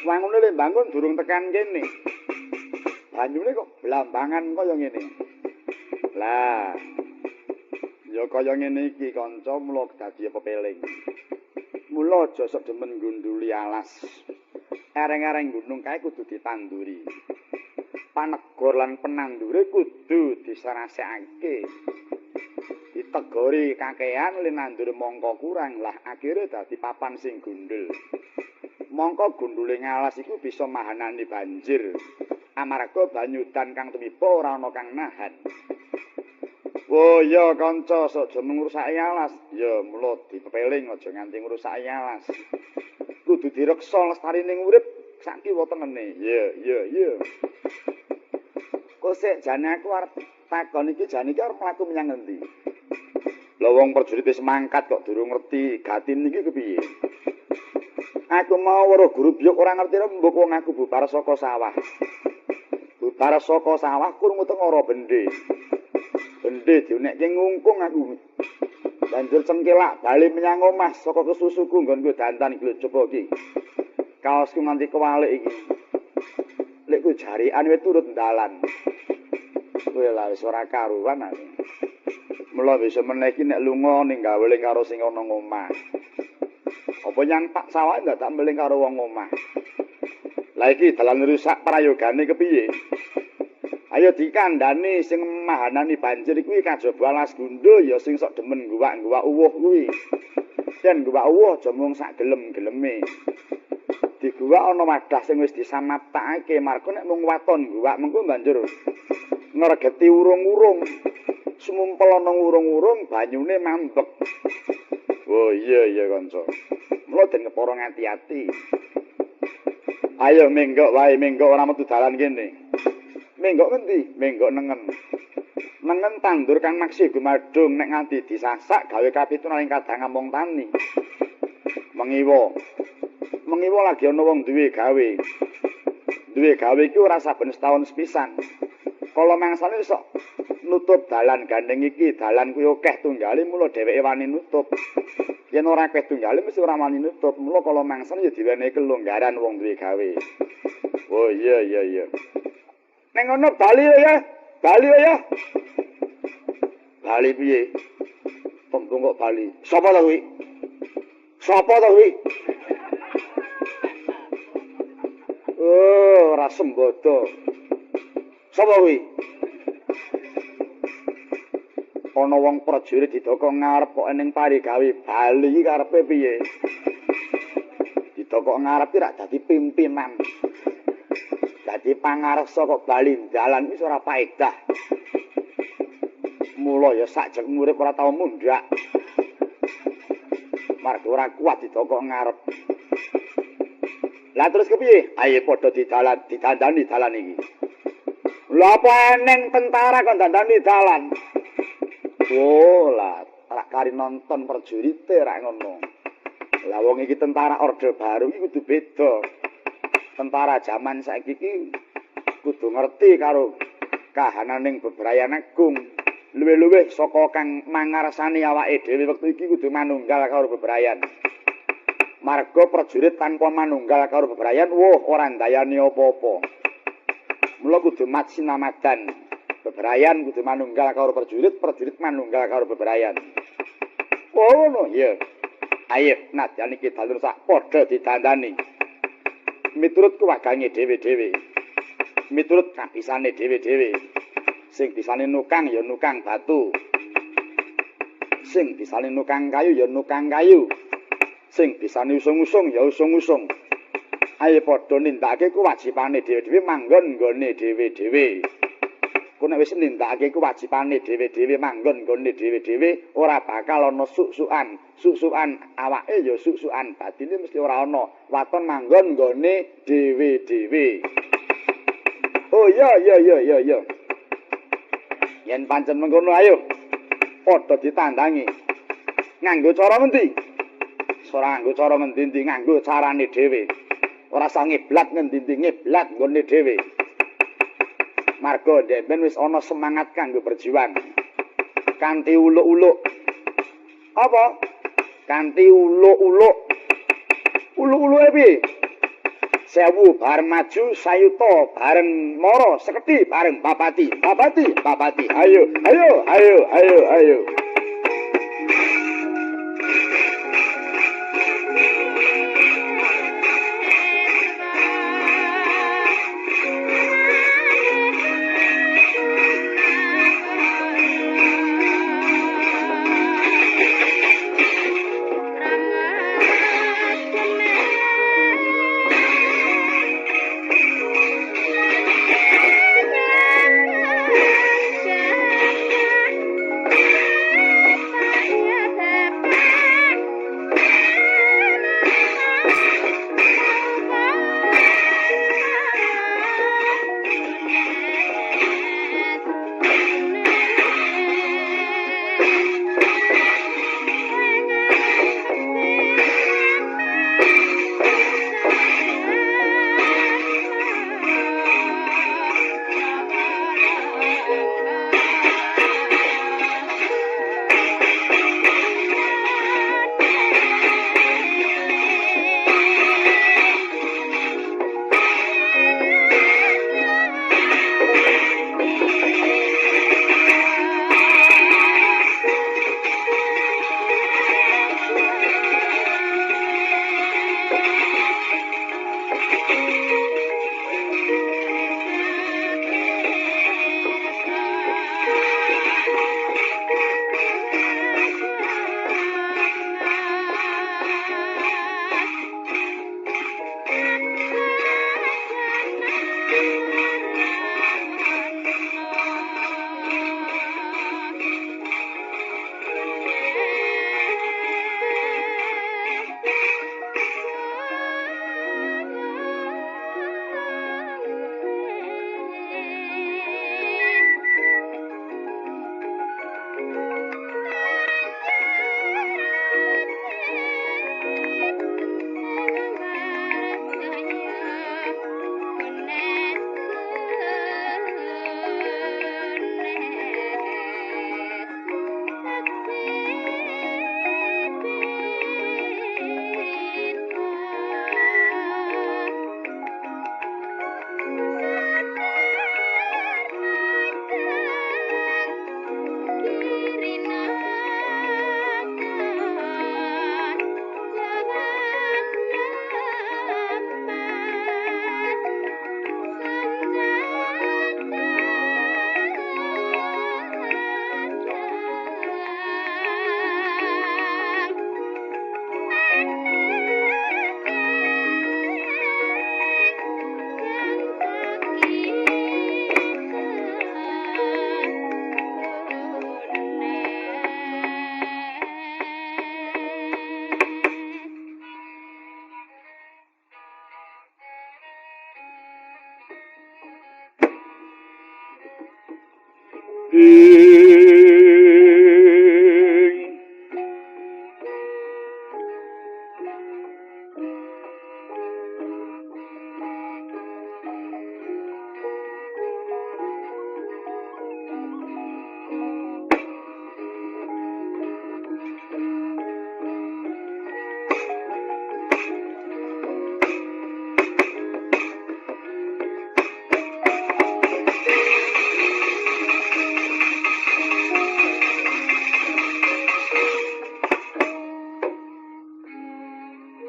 Wangune le bangun durung tekan kene. Banyune kok blambangan kaya ngene. Lah, ya kaya ngene iki kanca mula dadi pepeling. Mula aja sok demen gunduli alas. Areng-areng gunung kae kudu ditanduri. Panegor lan penandure kudu disarasekake. Ditegori kakean lan nandur mongko kurang lah akhire dadi papan sing gundul. Mongko gundule ngalas iku bisa mahanani banjir. Amarga banyudan kang tumiba ora ana kang nahan. Oh ya kanca sok jeneng ngrusaki alas. Ya mula dipepeling aja nganti ngrusaki alas. Kudu direksa lestarining urip sak kiwa tengene. Ya. Kok sik jane aku arep takon iki jane iki arep mlaku menyang endi? Lah wong prajurit wis mangkat kok durung ngerti gatin iki kepiye? Aku mau weruh guru biyok ora ngerti rembug wong aku bubar saka sawah. Bubar saka sawah krungu teng ora bendhe. Bendhe dionekke ngungkung aku. Banjur cengkelak bali menyang omah saka kesusuku nggonku dandan iki lho coba iki. Kaosku nganti kewalik iki. Lek ku jarikan wis turut ndalan. Kowe lah wis ora karuan aku. Mula bisa meneh iki nek lunga ning gawe karo sing ana ngomah. Apa nyang pak sawah ndak tak meling karo wong omah. Lah iki dalan rusak prayogane kepiye? Ayo dikandhani sing mahanani banjir kuwi kajaba alas gundul ya sing sok demen guwak-guwak uwuh kuwi. Yen guwak uwuh aja mung sak gelem-geleme. Diguwak ana wadah sing wis disamaptakake marga nek mung waton guwak mengko banjur ngregeti urung-urung. Sumumpel ana urung-urung banyune mambek. Oh iya kanca. Mula den kepara ngati-ati. Ayo menggok wae, menggok ora metu dalan kene. Menggok ngendi? Menggok nengen. Nengen tandur kang maksi gumadung nek nganti disasak gawe kapitunaning kadang ngomong tani. Mengiwa lagi ana wong duwe gawe. Duwe gawe iki ora saben setahun sepisan. Kala mangsane sok nutup dalan gandeng iki, dalan kuwi akeh tunggale mula dheweke wani nutup. Yen ora akeh tunggale mesti ora wani nutup. Mula kala mangsane ya diwenehi kelonggaran wong duwe gawe. Oh iya. Ning ngono bali ya. Bali piye? Tunggu kok bali. Sapa ta kuwi? Oh, ora sembodo. Sapa kuwi? Ana wong prajurit didokok ngarep kok ning parigawe bali iki karepe piye? Didokok ngarep iki rak dadi pimpinan. Dadi pangarsa kok bali dalan wis ora paedah. Mula ya sakjeng urip ora tau mundhak. Marga ora kuat didokok ngarep. Lah terus kepiye? Ayo padha didandani dalan iki. Lha apa eneng tentara kok dandani dalan? Oh lah, rak kari nonton prajurit rak ngono. Lah wong iki tentara Orde Baru iki kudu beda. Tentara zaman saiki iki kudu ngerti karo kahananing bebrayan agung. Luwih-luwih saka kang mangarsani awake dhewe wektu iki kudu manunggal karo bebrayan. Marga prajurit tanpa manunggal karo bebrayan, ora ndayani apa-apa. Mula kudu mat sinamadan. Bebrayan kudu manunggal karo prajurit, prajurit manunggal karo bebrayan. Oh ngono ya. Ayo nadyan iki dalur sak padha didandani. Miturut kewagange dhewe-dhewe. Miturut kabisane dhewe-dhewe. Sing bisane nukang ya nukang batu. Sing bisane nukang kayu ya nukang kayu. Sing bisane usung-usung ya usung-usung. Ayo padha nindakake kewajibane dhewe-dhewe manggon nggone dhewe-dhewe. Ku nek wis nindakake kewajibane dhewe-dhewe manggon nggone dhewe-dhewe ora bakal ana suk-sukan. Suk-sukan awake ya suk-sukan batine mesti ora ana. Waton manggon nggone dhewe-dhewe. Oh iya. Yen pancen mengkono ayo padha ditandangi. Nganggo cara ngendi? Ora nganggo cara ngendi, nganggo carane dhewe. Ora usah ngiblat ngendi ngiblat nggone dhewe. Marga ben wis ana semangat kanggo berjuang. Kanthi uluk-uluk. Apa? Kanthi uluk-uluk. Uluk-uluke piye? sewu bareng maju sayuta bareng mara sekedhi bareng babati ayo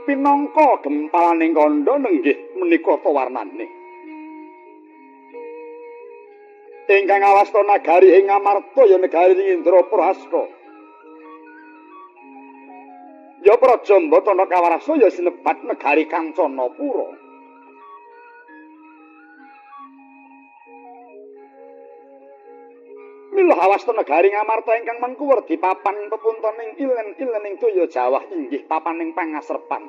pinangka gempalaning kandha nenggih menika warnane ingkang awasta nagari ing Amarta ya negari Indraprasta ya praja Mbatana Kawarasa ya sinebat negari Kancanapura milah awasta negari Ngamarta ingkang mengku werdi papan pepuntoning ilen-ilening toya Jawah inggih papaning pangasrepan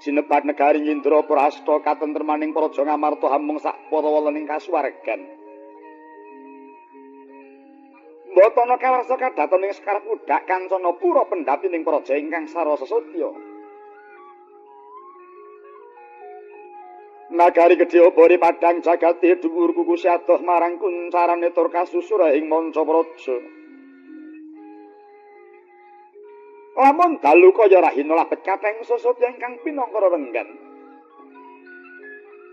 sinebat negari Indraprasta katentremaning praja Ngamarta hamung sak para-walaning kasuwargan Mbatana Kawarasa kadhaton ing sekarep udhak Kancanapura pendhapining praja ingkang sarasa sedya Nagari gedhe obore padhang jagati dhuwur kuku adoh marang kuncarane tur kasusura ing manca praja. Lamun dalu kaya rahina labet kateng sosot ingkang pinangkara renggan.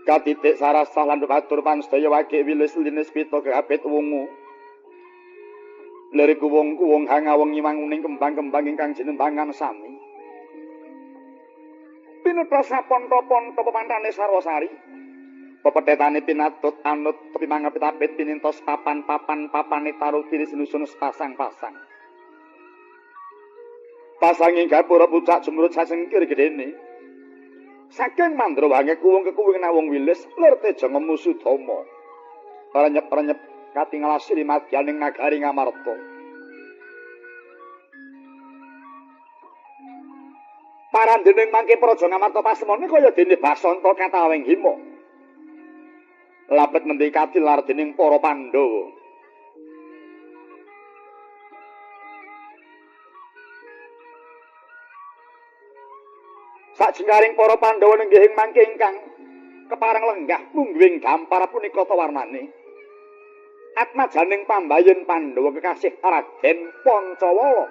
Katitik sarasah lan batur pansedaya wage wilis linis pita grabet wungu. Liriku wong-wong hangawengi manguning kembang-kembang ingkang jinembangan sami. Pinutra saponto-ponto pemantane sarwasari. Pepethetane pinatut anut tepi mangapit-apit pinintos papan-papane tarutiri sinusun sepasang-pasang. Pasanging gapura pucak jumrut sasengkir gedene. Saking mandra wange kuwung-kekuwing nawung wilis lir teja ngemusudama. Renyep-renyep katingal asri madyaning nagari Ngamarta. Parandening mangke praja Ngamarta pasemone kaya dene Basanta katawing hima. Labet mendikati lar dening para Pandhawa. Sajenggaring para Pandhawa nenggih mangke ingkang kepareng lenggah mungguing gampar punika ta warnane. Atmajaning pambayen Pandhawa kekasih Raden Pancawala.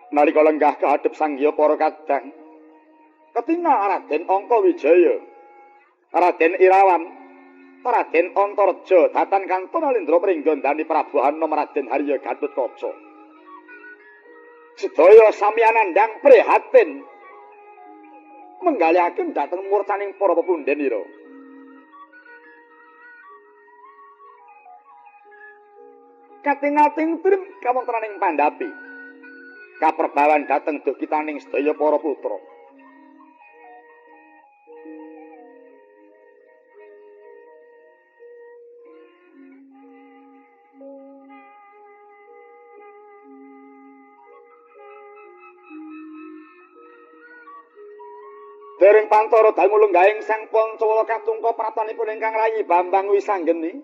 Nalika lenggah kahadep sanggiya para kadang, ketingal Raden Angkawijaya, Raden Irawan, Raden Antareja datan kanton Alendra pringgondani Prabu Hanom Raden Harya Gatotkaca. Sedaya sami anandang prihatin menggalihaken dhateng murcaning para pepundhenira. Katingal tingtrim kawontenaning pandhapi kaperbawan dhateng duhkitaning sedaya para putra. Dereng pantara dangu lenggahing Sang Pancawala katungka pratanipun ingkang rayi Bambang Wisanggeni.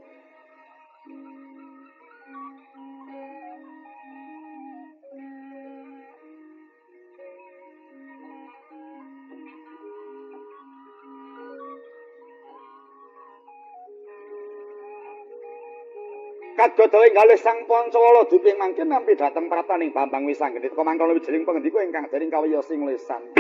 Kadodo enggalih Sang Pancawala diping mangke nampi dhateng prataning Bambang Wisanggeni teka mangkana wijining pangendika ingkang dering kawiyosing lesan.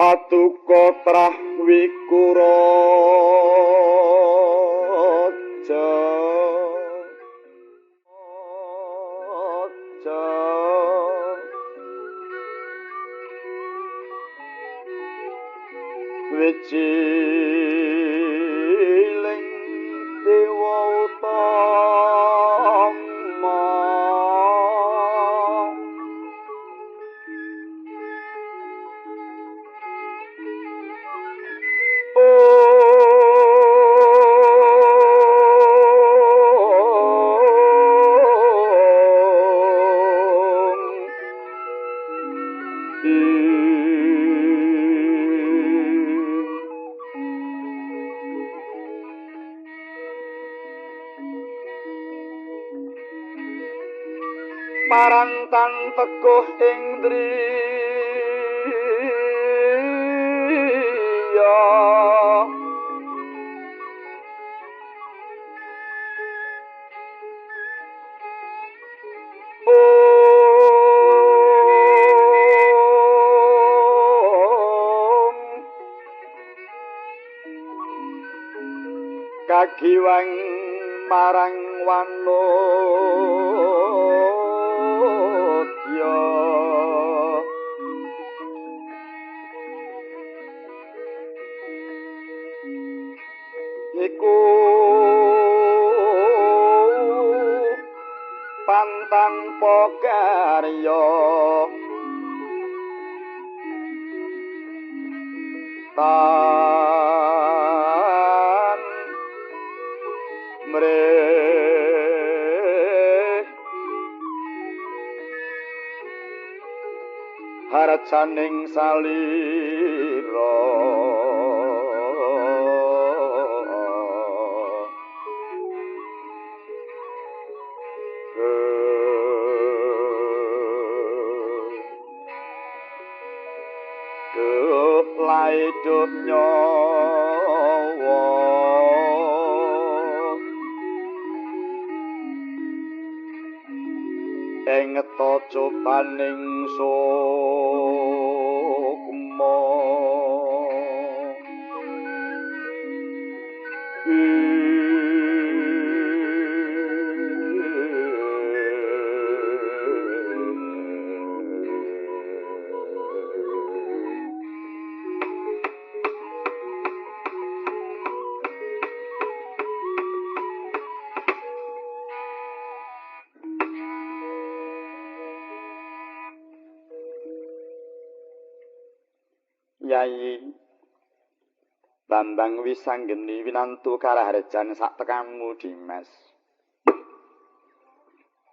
paduka trah wikuraja wijiling dewa utama parantan teguh ing driya kagiwang marang wanodya iku pantan pokarya tan mreh harajaning salira lai dup nyawa ing tocobaning sukma Yai Bambang Wisanggeni winantu karaharjan sak tekanmu Dimas.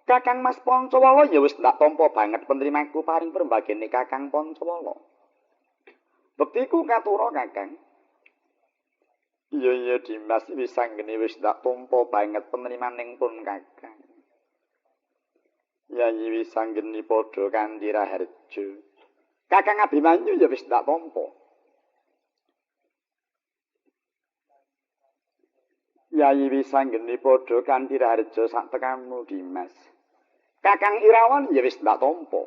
Kakang Mas Pancawala ya wis ndak tampa banget penerimaku paring perembagene Kakang Pancawala. Bektiku katura Kakang. Iya Dimas Wisanggeni wis ndak tampa banget penerimaning pun Kakang. Yai Wisanggeni padha kanthi raharja. Kakang Abimanyu ya wis ndak tampa. Yai Wisanggeni padha kanthi raharja sak tekanmu Dimas. Kakang Irawan ya wis ndak tampa.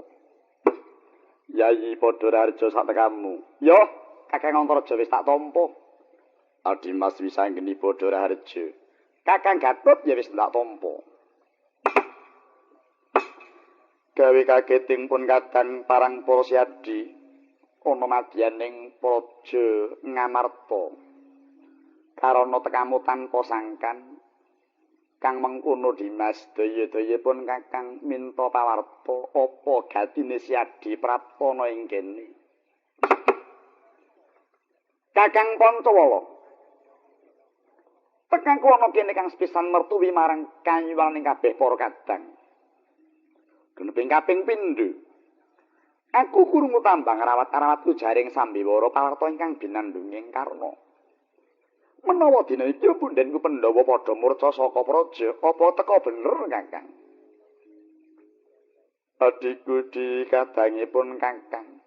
Yai padha raharja sak tekanmu. Yo, Kakang Antaraja wis tak tampa. Dimas Wisanggeni padha raharja. Kakang Gatut ya wis ndak tampa. Gawe kageting pun kadang parang para siadi ana madyaning praja Ngamarta karana tekamu tanpa sangkan kang mengkono Dimas daya-daya pun Kakang minta pawarta apa gatine siadi praptana ing kene. Kakang Pancawala tekan kono kene kang sepisan mertuwi marang kanyuwaning kabeh para kadang. Geneping kaping pindho. Aku krungu tambang rawat-rawatku jaring sambiwara pawarta ingkang binandunging karna. Menawa dina iki pundhenku Pandhawa padha murca saka praja, apa teka bener Kakang? Adhiku dikadangipun Kakang.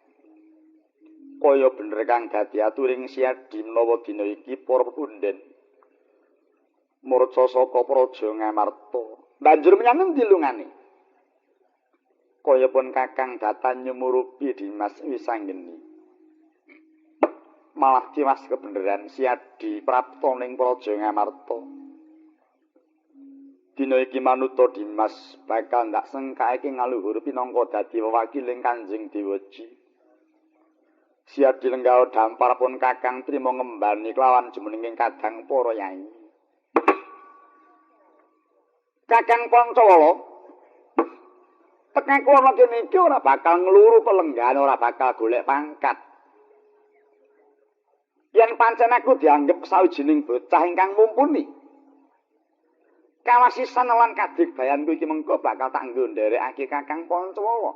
Kaya bener kang dadi aturing siadi menawa dina iki para pundhen murca saka praja Ngamarta. Banjur menyang endi lungane? Kaya pun Kakang datan nyumurupi Dimas Wisanggeni. malah ciwas kebeneran siadi prapta ning Praja Ngamarta. Dina iki Manuta Dimas bakal ndak sengkake ngaluhur pinangka dadi wewakiling Kanjeng Dewaji. Siadi lenggah dampar pun Kakang trima ngembani kelawan jumenenging kadang para yai. Kakang Pancawala tekan kula kene iki ora bakal ngluru pelenggan, ora bakal golek pangkat. Yen pancen aku dianggep sawijining bocah ingkang mumpuni. Kawasisan lan kadigdayanku iki mengko bakal tak nggo nderekake Kakang Pancawala.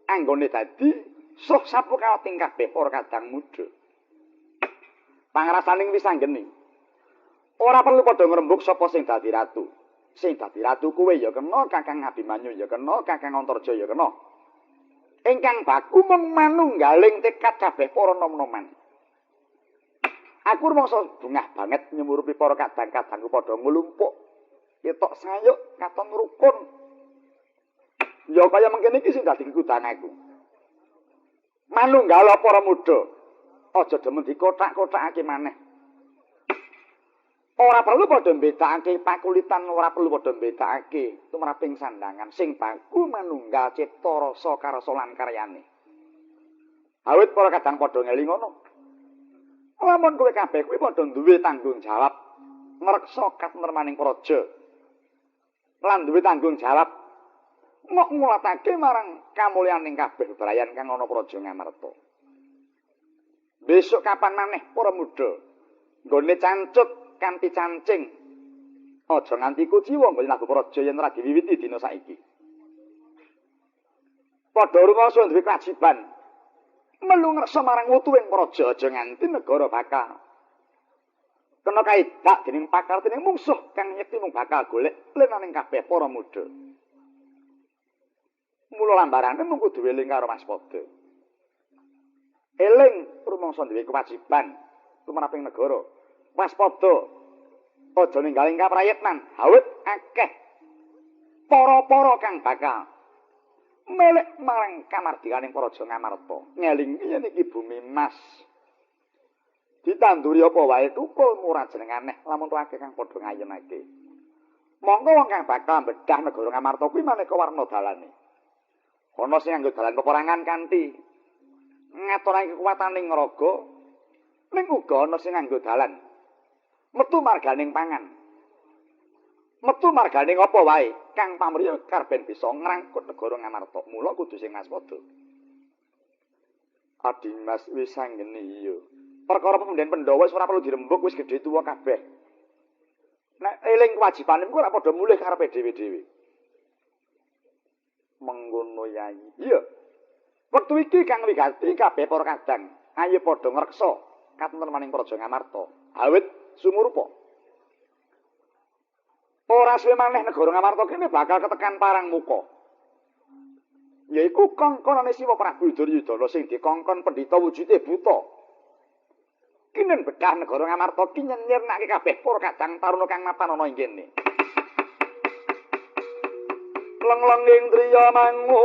Anggone dadi suh sapu kawating kabeh para kadang muda. Pangrasaning wis anggeni. Ora perlu padha ngrembug sapa sing dadi ratu. Sing dadi ratu kuwe ya kena, Kakang Abimanyu ya kena, Kakang Antarja ya kena. Ingkang baku mung manunggaling tekad kabeh para nom-noman. Aku rumangsa bungah banget nyumurupi para kadang-kadangku padha nglumpuk. Ketok sayuk katon rukun. Ya kaya mengkene iki sing dadi kekudanganku. Manunggal para muda. Aja demen dikothak-kothakake maneh. Ora perlu padha mbedakake pakulitan, ora perlu padha mbedakake tumraping sandangan. Sing baku manunggal cipta rasa karasa lan karyane. Awit para kadang padha ngeling ngono. Lamun kowe kabeh kuwi padha duwe tanggung jawab ngreksa katentreman praja. Lan duwe tanggung jawab mok ngulatake marang kamulyaning kabeh bebrayan kang ana Praja Ngamarta. Besok kapan maneh para muda nggone cancut kanthi cancing. Aja nganti kuciwa nggone lagu praja yen ora diwiwiti dina saiki. Padha rumangsa duwe kewajiban melu ngreksa marang wutuwing praja aja nganti negara bakal kena kaidak dening pakartine mungsuh kang yekti mung bakal golek lenaning kabeh para muda. Mula lambarane mung kudu eling karo waspada. Eling rumangsa duwe kewajiban tumraping negara. Waspada aja ninggaling kaprayitnan. Hawit akeh para-para kang bakal melek marang kamardikaning Praja Ngamarta. Ngeling yen iki bumi mas. Ditanduri apa wae tukul murah jeneng aneh lamun tuwake kang padha ngayenake. Monggo wong kang bakal bedah negara Ngamarta kuwi maneka warna dalane. Ana sing nganggo dalan peperangan kanthi ngaturake kekuwataning raga, ning uga ana sing nganggo dalan metu marganing pangan. Metu marganing apa wae kang pamriya karben bisa ngrangkut negara Ngamarta. Mula kudu sing waspada. Adimas wis anggeni ya. Perkara pemundhen Pandhawa wis ora perlu dirembug wis gedhe tuwa kabeh. Nek eling kewajibane ku ora padha mulih karepe dhewe-dhewe. Menggono yai. Iya. Wektu iki kang wigati kabeh para kadang ayo padha ngreksa katentreman Praja Ngamarta. Awit sumurupa. Ora suwe maneh negara Ngamarta kene bakal ketekan parang muka. Yaiku kongkonane Siwa Prabu Duryudana sing dikongkon pendhita wujude buta. Kinen bedah negara Ngamarta ki nyirnake kabeh para kadang taruna kang mapan ana ing kene. Leng-lenging triya mangu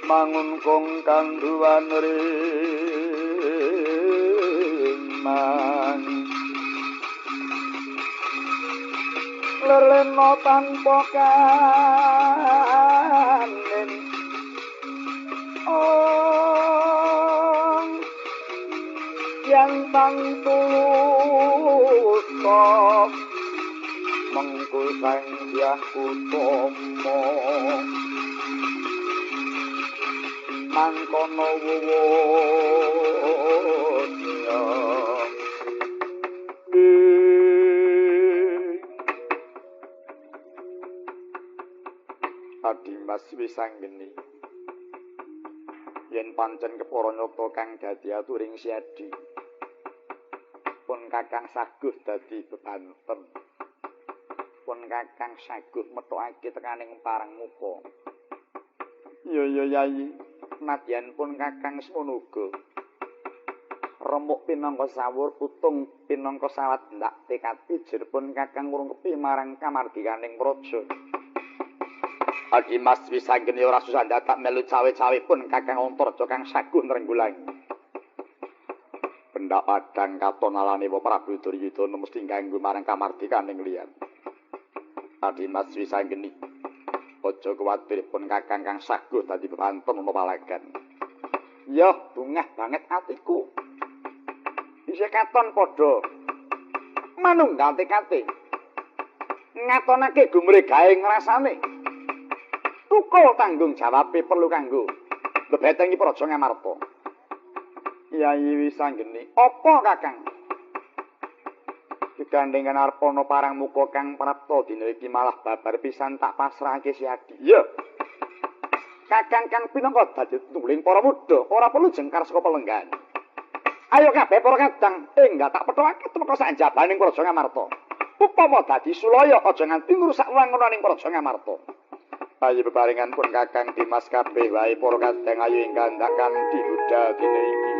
mangun kong kang duwan rimang lelena tanpa kanen yang tang tulus mengku sang Hyang Utama mangkono wuwunya Adimas wis anggeni yen pancen kepara nyata kang dadi aturing siadi pun kakang saguh dadi bebanten pun kakang saguh metokake tekaning parang muka. Ya yai, nadyan pun kakang semono uga. Remuk pinangka sawur utung pinangka sawat ndak tekati jer pun kakang ngrungkepi marang kamardikaning praja. Adi Mas Wisanggeni ora susah dadak melu cawe-cawe pun Kakang Antarja kang saguh nrenggulang. Pendak padang katon alane Prabu Duryudana mesti kanggo marang kamardikaning liyan. Adi Mas Wisanggeni, aja kuwatir pun Kakang kang saguh dadi bebanten ana palagan. Ya, bungah banget atiku. Isih katon padha manunggal tekate. Ngatonake gumregahe ngrasane. Tukul tanggung jawabe perlu kanggo bebetengi Praja Ngamarta. Yayi Wisanggeni, apa Kakang? Digandhengan arep ana parang muka kang prapta dina iki malah babar pisan tak pasrahake si Adi. Ya. Kakang kang pinangka dadi tuling para muda, ora perlu jengkar saka pelenggan. Ayo kabeh para kadang, enggak tak pethokake temeka sak jabaning Praja Ngamarta. Upama dadi sulaya aja nganti ngrusak wangunaning Praja Ngamarta. Ayo bebarengan pun Kakang Dimas kabeh wae para kadang ayo ing kandhakan dibudal dina iki.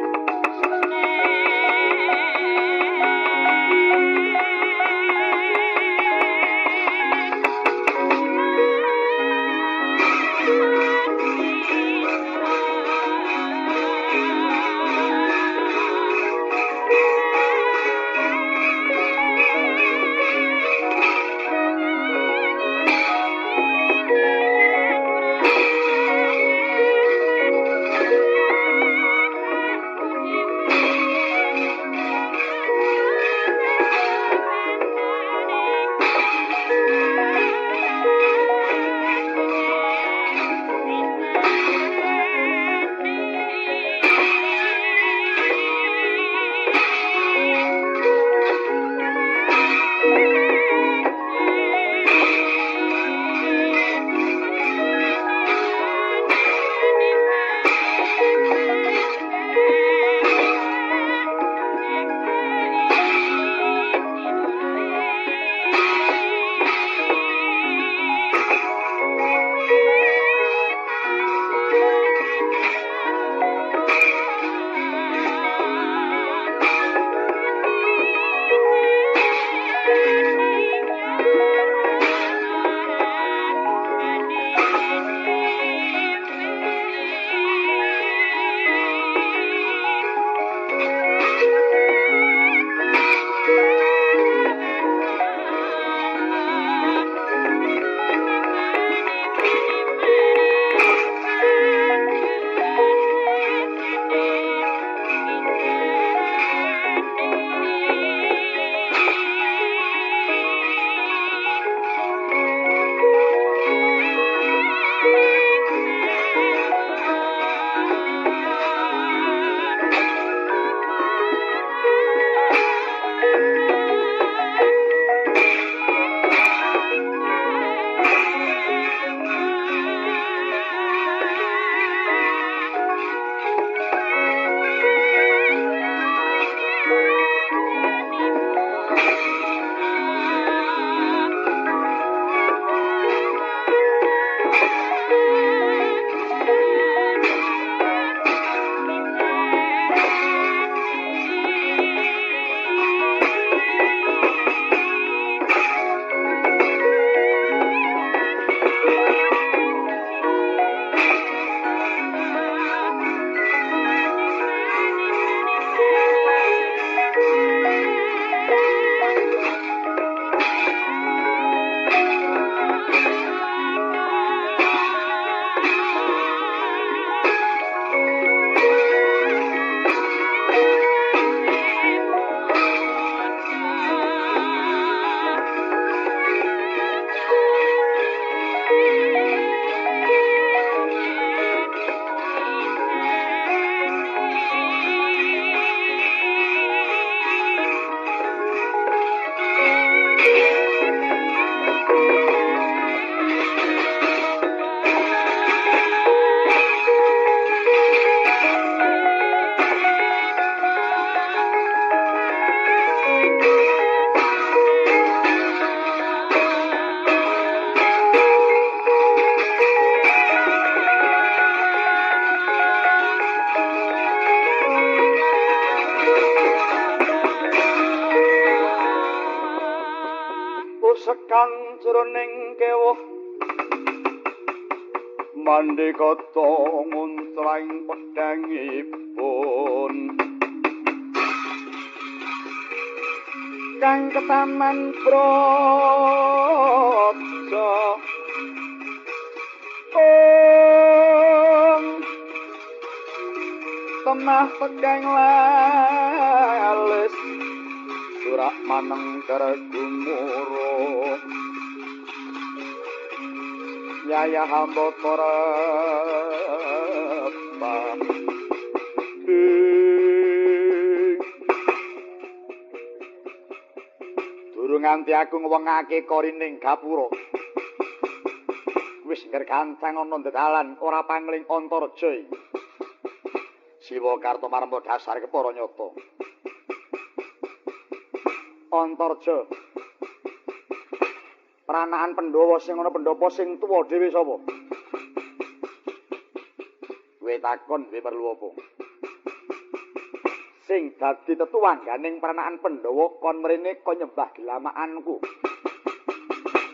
Sekang jroning kewuh mandikata nguncraing pedhangipun kang ketaman praja temah tegang lalis surak maneng kargumuro nyaya hamba tarapa durung nganti aku ngwengake korining gapura wis gergancang ana dedalan ora pangling Antareja Siwa Kartomarma dasar kepara nyata Antareja pranakan Pandhawa sing ana pendopo sing tuwa dhewe sapa kowe takon kowe perlu apa sing dadi tetuwangganing pranakan Pandhawa kon mrene kon nyembah gelamaanku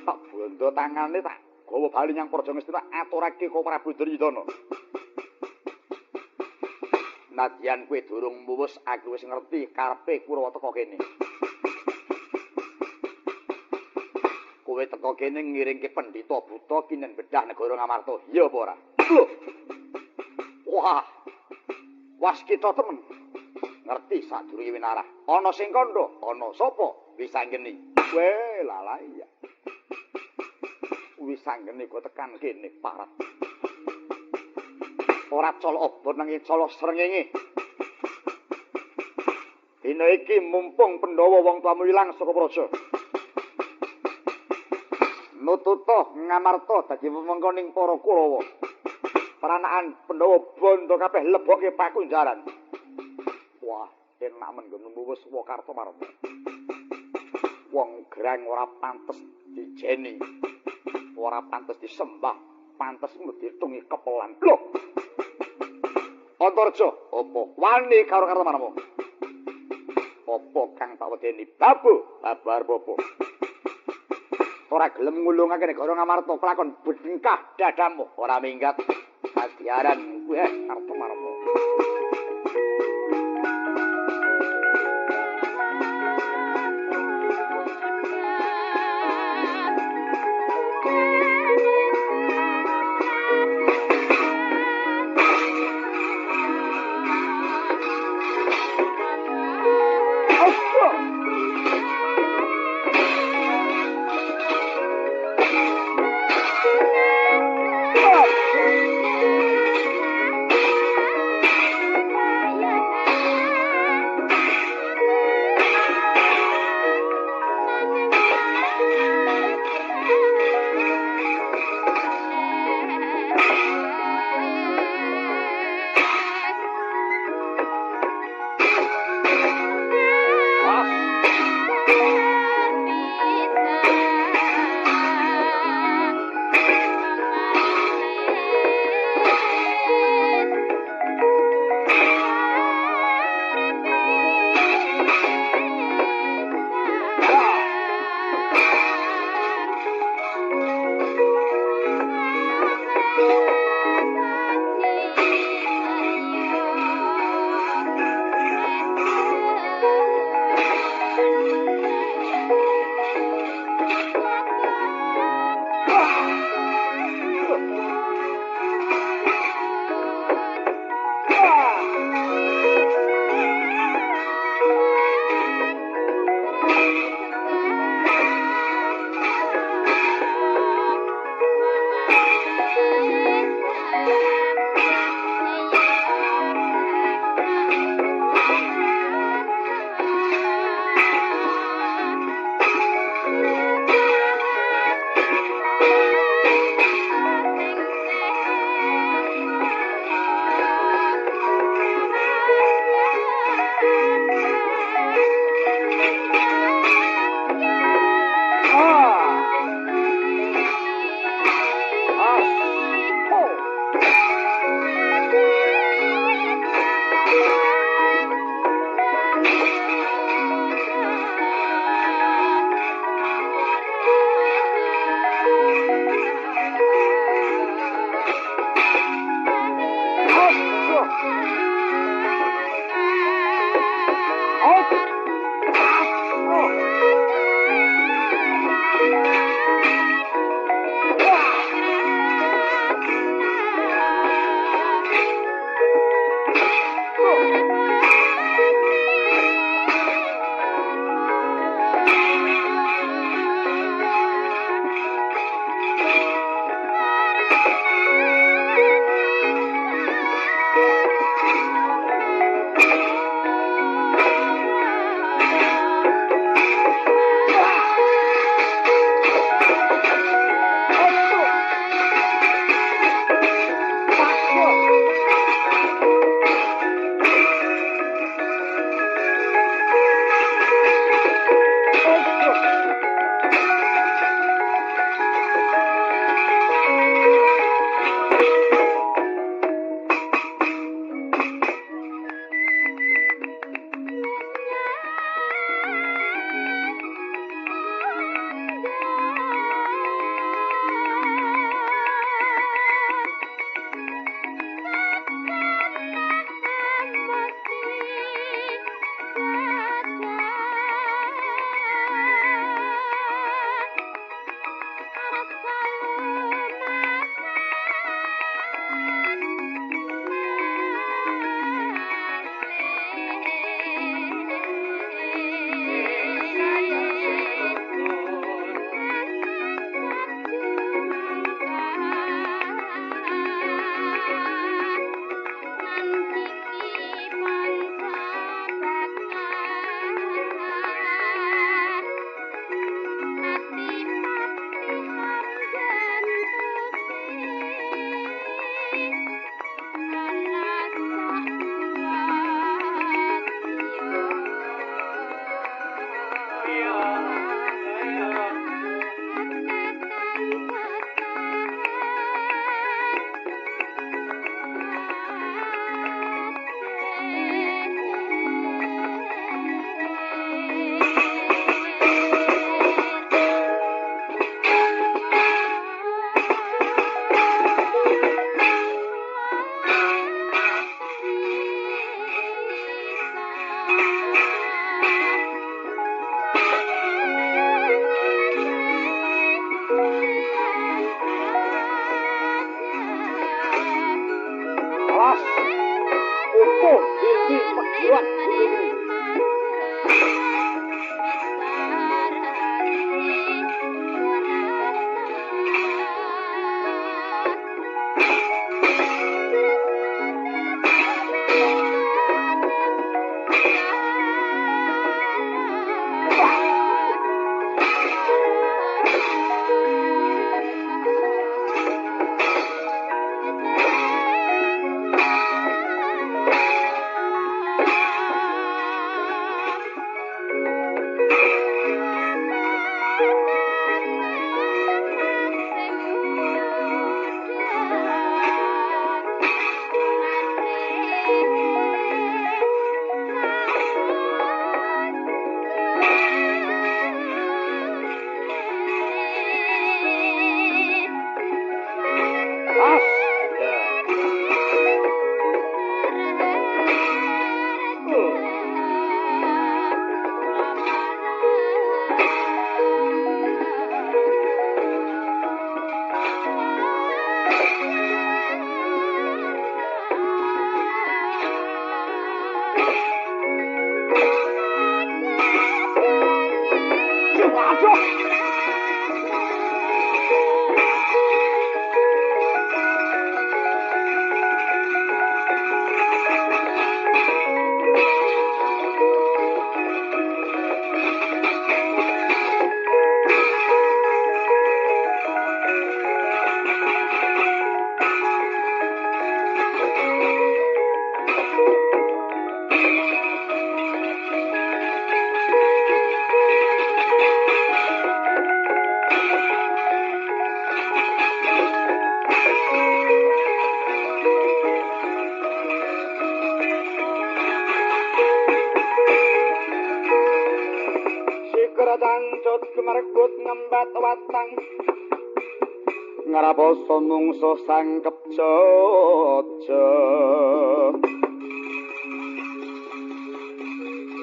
tak bondo tangane tak gawa bali nyang Praja Ngastina aturake ka Prabu Duryudana. Nadyan kowe durung muwus aku wis ngerti karepe Kurawa teka kene. Kowe teka kene ngiringke pendhita buta kinen bedah negara Ngamarta. Iya apa ora? Wah. Was kita temen. Ngerti sadurunge winarah. Ana sing kandha, ana sapa? Wisanggeni. Weh, lala iya. Wisanggeni kok tekan kene parat. Ora colo obor nanging colo srengenge. Dina iki mumpung Pandhawa wong tuamu ilang saka praja. Nututa Ngamarta dadi wewengkoning para Kurawa. Pranakan Pandhawa bondo kabeh lebokke pakunjaran. Wah, enak men nggonmu wis Kartomarma. Wong gerang ora pantes dijeni. Ora pantes disembah, pantes ditungi kepelan. Loh. Antareja, apa wani karo Kartomarma? Apa kang tak wedeni babu, babar bopo. Ora gelem ngulungake negara Ngamarta kelakon bengkah dadamu, ora minggat hadiaran kuwi Kartomarma. sumerbut ngembat watang ngrabasa mungsuh sangkep jaja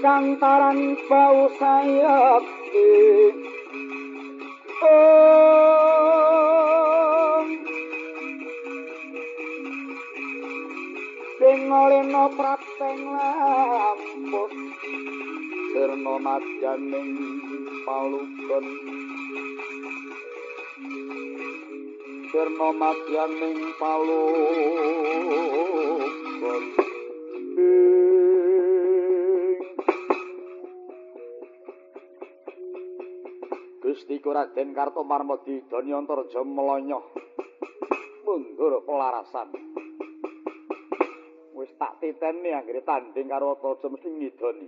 kantaran bau sayakti Singolena prateng lampus sirna madyaning palugon sirna madyaning palugon Gusti Raden Kartomarma Danyantaraja melonyoh mundur pelarasan wis tak titeni anggere tanding karo Ataja mesti ngidoni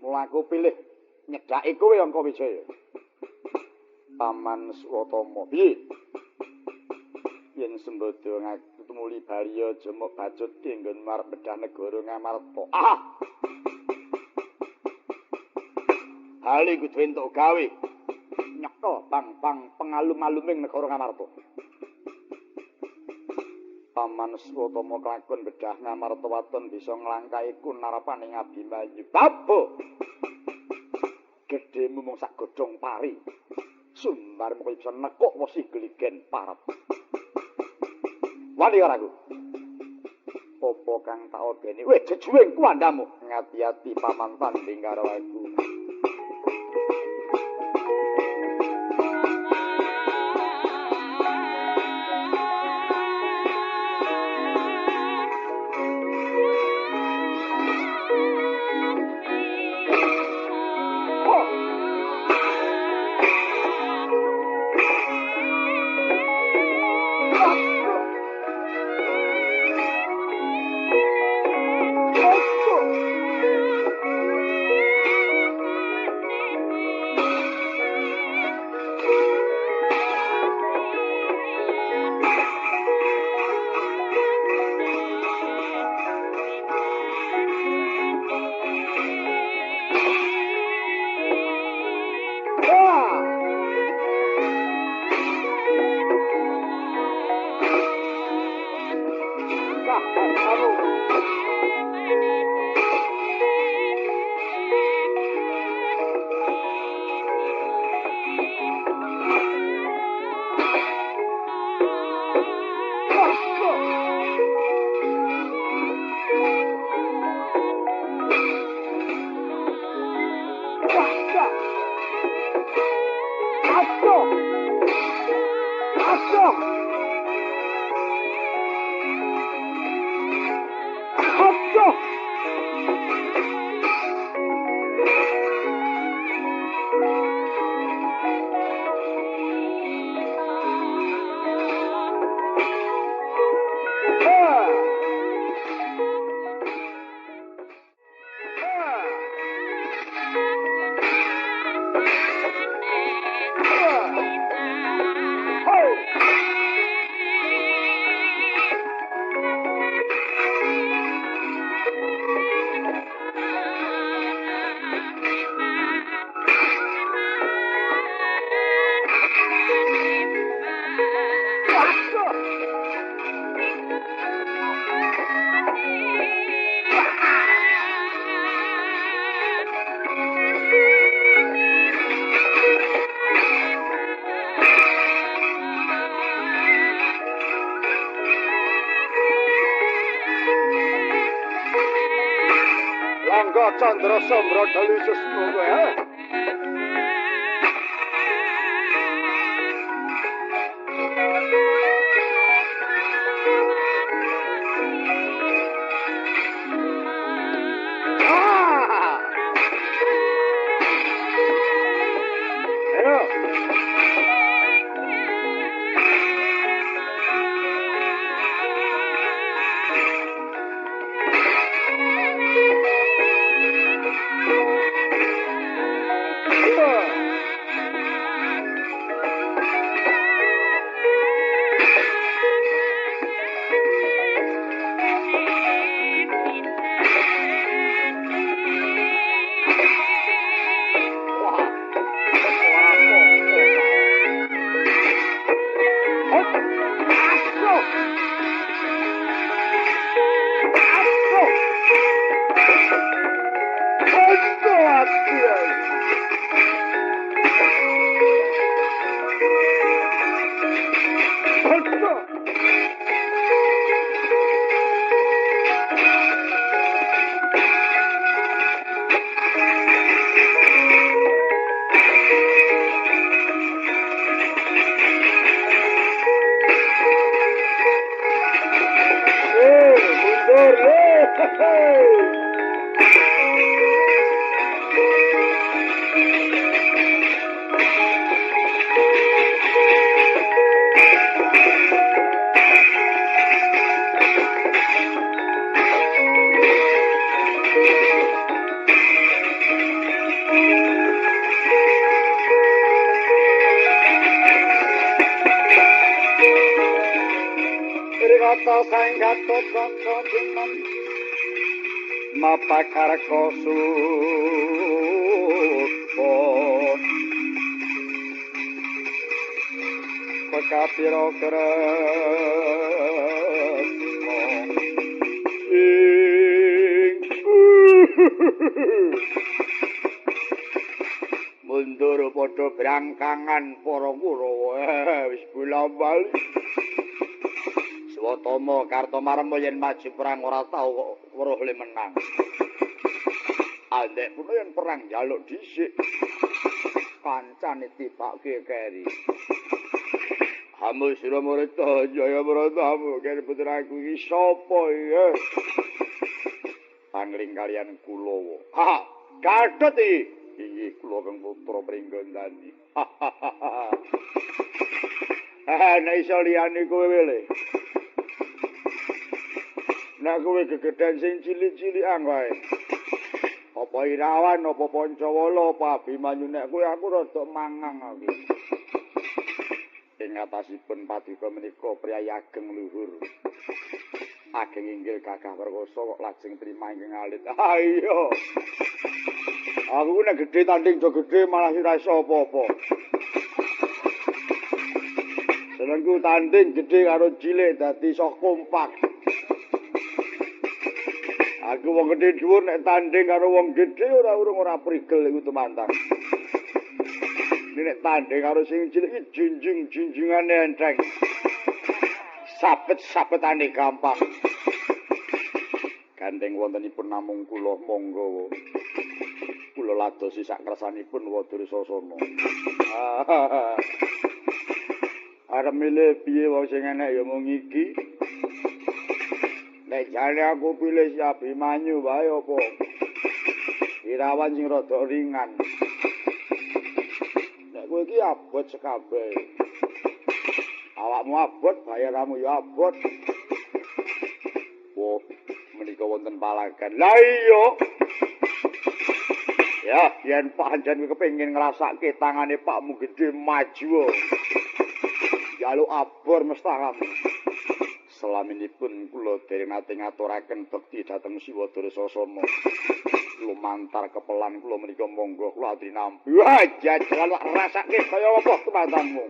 mula aku pilih nyedhaki kowe Angka Wijaya Paman Swatama piye yen sembodo tumuli Baliya jemuk bacut dinggon marep bedah negara Ngamarta Hale kudu entuk gawe nyeka pang pengalum-aluming negara Ngamarta. Paman Swatama kelakon bedah Ngamarta waton bisa nglangkahi kunarapaning Abimanyu. Babo. Gedhemu mung sak godhong pari. Sumbar mung bisa nekuk wesi gligen parep. Wani ora aku. Apa kang tak odeni? Weh jejuwing kuwandamu. Ngati-ati paman tanding karo aku. Candra Sambra Dali Sesmoga ya. Rata sang Gatotkaca Timan Mapakarko Suko Pekapiro Kresno Ing mundur padha brangkangan para Kurawa wis bola bali Swatama Kartomarma yen maju perang ora tau weruh le menang. Andek pun yen perang njaluk dhisik. Kancane tibake keri. Hamu sira murita jaya pratamu kene putraku iki sapa ya? Pangling kalian Kulawa. Ha, Gatot iki. Inggih kula kang putra Pringgandani. Nek iso liyane kowe wele. Nek kowe gegeden sing cilik-cilikan wae. Apa Irawan, apa Pancawala, apa Abimanyu nek kowe aku rada mangang aku. Ing atasipun paduka menika priyayi ageng luhur. Ageng inggil gagah perkasa kok lajeng trima ingkang alit. Ah iya. Aku nek gedhe tanding jo gedhe malah ora iso apa-apa. Senengku tanding gedhe karo cilik dadi iso kompak. Aku wong gedhe dhuwur nek tanding karo wong gedhe ora urung ora prigel iku tumantang. Nek tanding karo sing cilik iki junjung-junjungane enteng. Sapet-sapetane gampang. Gandeng wontenipun namung kula monggo. Kula ladosi sak kersanipun Wadrisasana. Arep milih piye wong sing enek ya mung iki. Nek jane aku pilih si Abimanyu wae apa? Irawan sing rada ringan. Nek kowe iki abot sekabeh. Awakmu abot, bayaranmu ya abot. Wah, menika wonten palagan. Lah iya. Ya, yen pancen kepengin ngrasake tangane Pakmu gedhe maju. Jaluk abor mestaham. Salaminipun kula dereng nate ngaturaken bekti dhateng Siwa Dursasana. Lumantar kepelan kula menika monggo kula aturi nampi. Wah, jajalan rasake kaya apa tumandangmu.